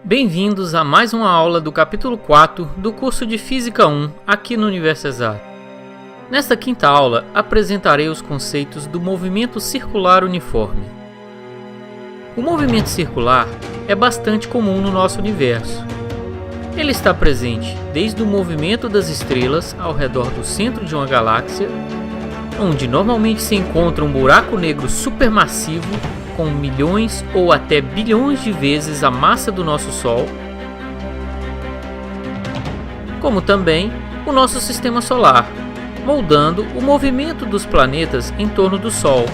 Bem-vindos a mais uma aula do capítulo 4 do curso de Física 1 aqui no Universo Exato. Nesta quinta aula, apresentarei os conceitos do movimento circular uniforme. O movimento circular é bastante comum no nosso universo. Ele está presente desde o movimento das estrelas ao redor do centro de uma galáxia, onde normalmente se encontra um buraco negro supermassivo com milhões ou até bilhões de vezes a massa do nosso Sol, como também o nosso Sistema Solar, moldando o movimento dos planetas em torno do Sol.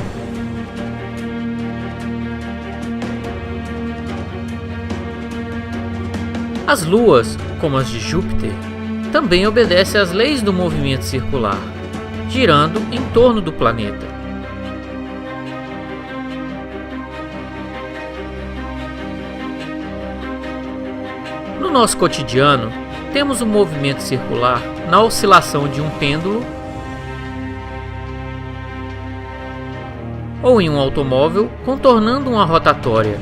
As luas, como as de Júpiter, também obedecem às leis do movimento circular, girando em torno do planeta. No nosso cotidiano, temos o movimento circular na oscilação de um pêndulo ou em um automóvel contornando uma rotatória.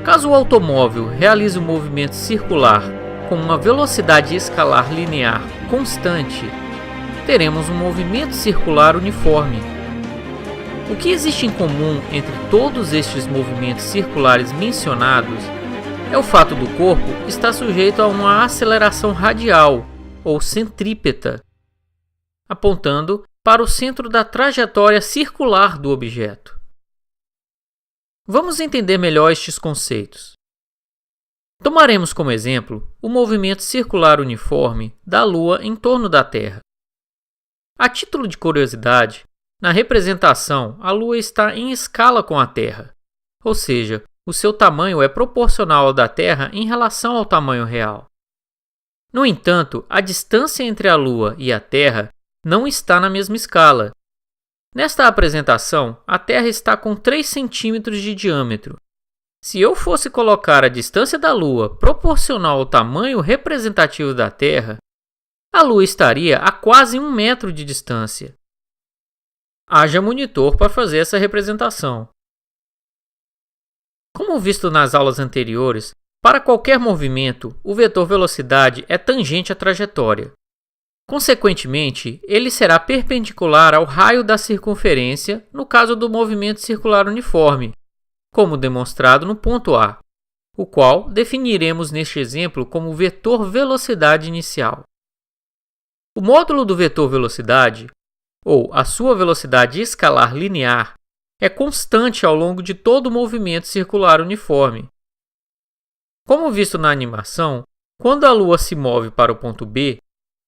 Caso o automóvel realize um movimento circular com uma velocidade escalar linear constante, teremos um movimento circular uniforme. O que existe em comum entre todos estes movimentos circulares mencionados é o fato do corpo estar sujeito a uma aceleração radial, ou centrípeta, apontando para o centro da trajetória circular do objeto. Vamos entender melhor estes conceitos. Tomaremos como exemplo o movimento circular uniforme da Lua em torno da Terra. A título de curiosidade, na representação, a Lua está em escala com a Terra, ou seja, o seu tamanho é proporcional ao da Terra em relação ao tamanho real. No entanto, a distância entre a Lua e a Terra não está na mesma escala. Nesta apresentação, a Terra está com 3 centímetros de diâmetro. Se eu fosse colocar a distância da Lua proporcional ao tamanho representativo da Terra, a Lua estaria a quase 1 metro de distância. Haja monitor para fazer essa representação. Como visto nas aulas anteriores, para qualquer movimento, o vetor velocidade é tangente à trajetória. Consequentemente, ele será perpendicular ao raio da circunferência no caso do movimento circular uniforme, como demonstrado no ponto A, o qual definiremos neste exemplo como vetor velocidade inicial. O módulo do vetor velocidade, ou a sua velocidade escalar linear, é constante ao longo de todo o movimento circular uniforme. Como visto na animação, quando a Lua se move para o ponto B,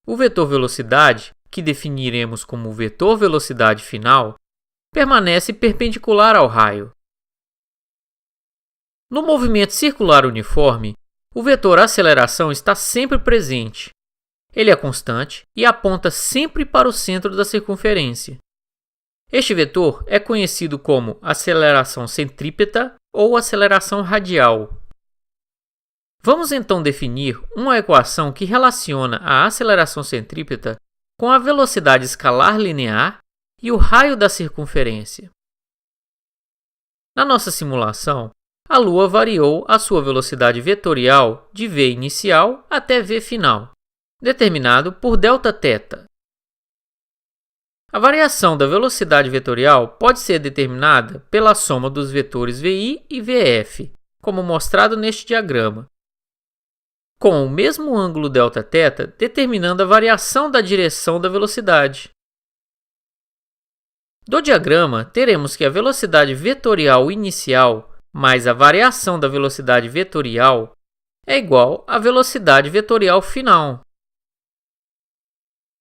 o vetor velocidade, que definiremos como vetor velocidade final, permanece perpendicular ao raio. No movimento circular uniforme, o vetor aceleração está sempre presente. Ele é constante e aponta sempre para o centro da circunferência. Este vetor é conhecido como aceleração centrípeta ou aceleração radial. Vamos então definir uma equação que relaciona a aceleração centrípeta com a velocidade escalar linear e o raio da circunferência. Na nossa simulação, a Lua variou a sua velocidade vetorial de v inicial até v final, determinado por Δθ. A variação da velocidade vetorial pode ser determinada pela soma dos vetores VI e VF, como mostrado neste diagrama, com o mesmo ângulo Δθ determinando a variação da direção da velocidade. Do diagrama, teremos que a velocidade vetorial inicial mais a variação da velocidade vetorial é igual à velocidade vetorial final.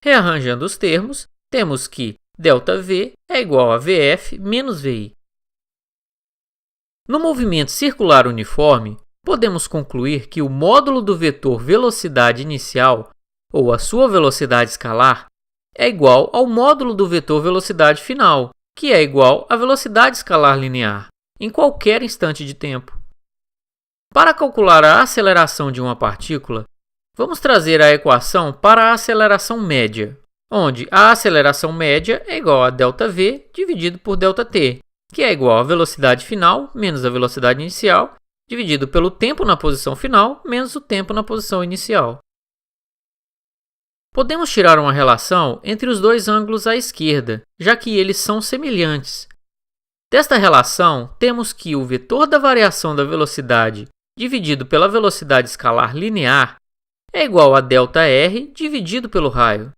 Rearranjando os termos, temos que ΔV é igual a VF menos VI. No movimento circular uniforme, podemos concluir que o módulo do vetor velocidade inicial, ou a sua velocidade escalar, é igual ao módulo do vetor velocidade final, que é igual à velocidade escalar linear, em qualquer instante de tempo. Para calcular a aceleração de uma partícula, vamos trazer a equação para a aceleração média, onde a aceleração média é igual a ΔV dividido por ΔT, que é igual à velocidade final menos a velocidade inicial, dividido pelo tempo na posição final menos o tempo na posição inicial. Podemos tirar uma relação entre os dois ângulos à esquerda, já que eles são semelhantes. Desta relação, temos que o vetor da variação da velocidade dividido pela velocidade escalar linear é igual a ΔR dividido pelo raio.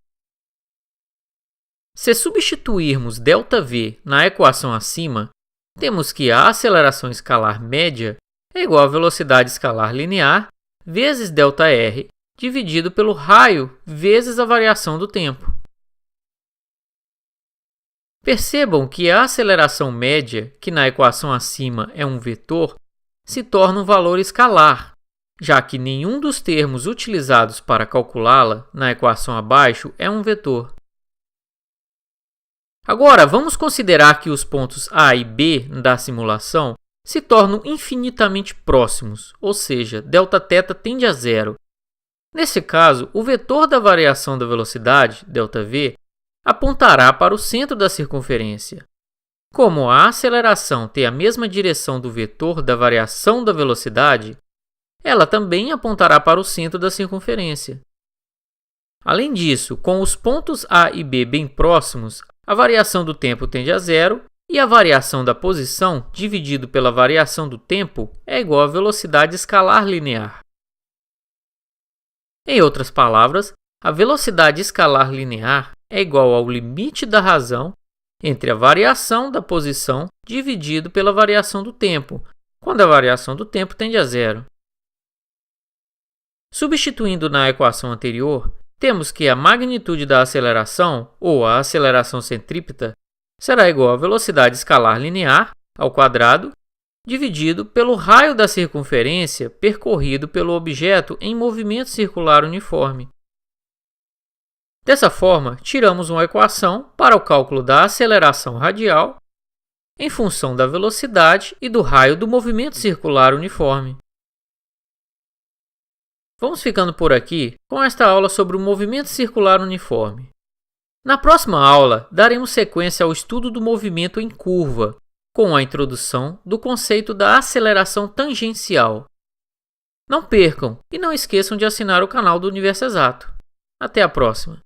Se substituirmos ΔV na equação acima, temos que a aceleração escalar média é igual à velocidade escalar linear vezes ΔR dividido pelo raio vezes a variação do tempo. Percebam que a aceleração média, que na equação acima é um vetor, se torna um valor escalar, já que nenhum dos termos utilizados para calculá-la na equação abaixo é um vetor. Agora, vamos considerar que os pontos A e B da simulação se tornam infinitamente próximos, ou seja, Δθ tende a zero. Nesse caso, o vetor da variação da velocidade, ΔV, apontará para o centro da circunferência. Como a aceleração tem a mesma direção do vetor da variação da velocidade, ela também apontará para o centro da circunferência. Além disso, com os pontos A e B bem próximos, a variação do tempo tende a zero e a variação da posição dividido pela variação do tempo é igual à velocidade escalar linear. Em outras palavras, a velocidade escalar linear é igual ao limite da razão entre a variação da posição dividido pela variação do tempo, quando a variação do tempo tende a zero. Substituindo na equação anterior, temos que a magnitude da aceleração, ou a aceleração centrípeta, será igual à velocidade escalar linear ao quadrado dividido pelo raio da circunferência percorrido pelo objeto em movimento circular uniforme. Dessa forma, tiramos uma equação para o cálculo da aceleração radial em função da velocidade e do raio do movimento circular uniforme. Vamos ficando por aqui com esta aula sobre o movimento circular uniforme. Na próxima aula, daremos sequência ao estudo do movimento em curva, com a introdução do conceito da aceleração tangencial. Não percam e não esqueçam de assinar o canal do Universo Exato. Até a próxima!